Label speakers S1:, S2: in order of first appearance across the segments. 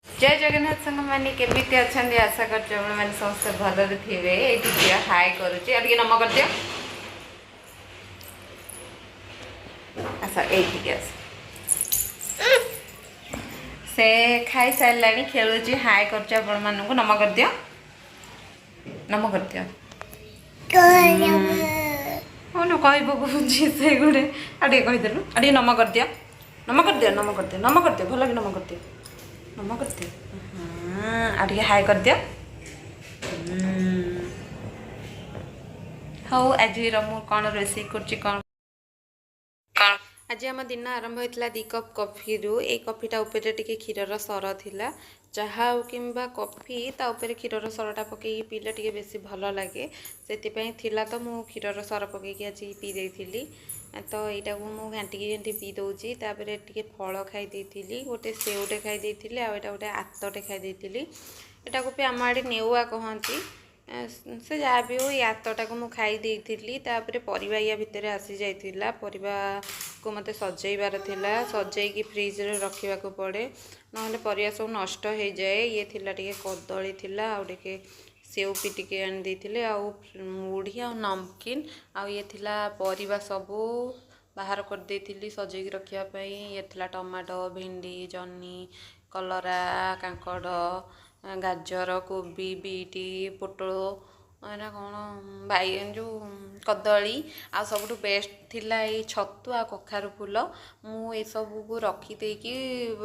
S1: जय जगन्नाथ संग मानी केमिति अछंदी आशा कर मैंने समस्त भलरे थिबे एठी दिया हाय करूची आ टिके नम कर दियो आसा एठी के से खाई सारलानी खेलुची हाय करची आपण मानन को नम कर दियो नम कर दियो ओनो कहि बकुची से गुडे आ टिके कहि देलु आ टिके नम कर दियो नम कर दियो नम कर दियो नम कर दियो भलो कि नम कर दियो नम कर दियो आ टिके हाय कर दियो हौ आज मु कौन रोषे कर आज आम दिन आरंभ होता 2 कप कॉफी रु ए कॉफीटा ऊपर टिके क्षीरर सर थिला चाहा किंबा कॉफी ता ऊपर क्षीरर सरटा पकई पीले टिके बेसी भल लगे से थिला तो मु क्षीरर सर पकई आज पी देइथिली तो यहाँ को मुझे घाटिकी घाटी पी दूसरी तापर टे फल खाई देती गोटे सेवटे खाई देती आटा गोटे आतटे खाई देती यहाँ को भी आम आड़े नेउआ कहती से जहाँ भी हो आतटा को मुझे खाई देती परिवा या भितर आसी जाइला परिवा को मत सजेबार थिला सजेकी फ्रिज रे रखा पड़े ना परिवा सब नष्ट हो जाए ये थिला टिके कदली थिला आ टिके सेव भी टिके आनी देथिले आ मुढ़ी आ नमकीन आ ये थिला परिवा सबू बाहर कर देथिली सजेकी रखिया पई ये थिला टमाटो भिंडी जन्नी कलरा कांकड़ गाजर कोबी बीटी पोटल एना कौन बैगन जो कदली आ सब बेस्ट थिला ये छतु आ कखारु फूल मु सब को रखीदेकी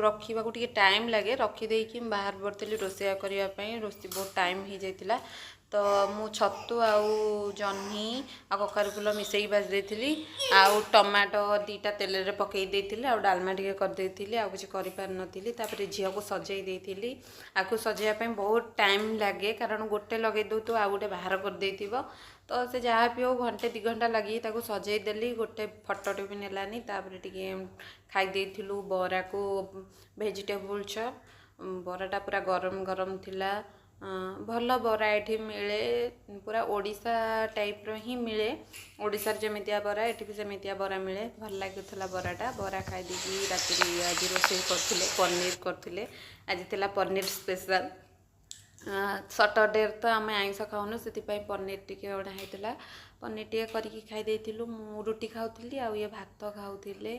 S1: रखा टे टाइम लगे रखीदेकी बाहर पड़ी रोषेया करने रोषे बहुत टाइम हो जाता तो मु छतु आउ जह्नी आ कखारु फूल मिसेई भाज देती आउ टमाटो 2टा तेल रे पकई देती आ डालमा टे करदेली आ किसी कर झील को सजई देती आपको सजाइवाई बहुत टाइम लगे कारण गोटे लगे दो तो आउ गोटे बाहर कर देथिबो तो से जहाँ भी हो घंटे 2 घंटा लगी ताको सजई देली गोटे फटोटे भी नेलानी तापर टिके खाई देथिलु बरा को वेजिटेबल चॉप बराटा पूरा गरम गरम थिला भल बरा ये मिले पूरा ओडिशा टाइप रो ही मिले ओडिशा जमितिया बरा ये भी सेमितिया बरा मिले भल लगुला बराटा बरा खाई देकी राति आज रोषे करथिले पनीर करथिले आज थिला पनीर स्पेशल सटरडे तो आम आइंस खाऊनु से पनीर टिके ओढ़ा होता पनीर टिके करके खाई देथिलु मु रुटी खाऊली आ ये भात खाऊले।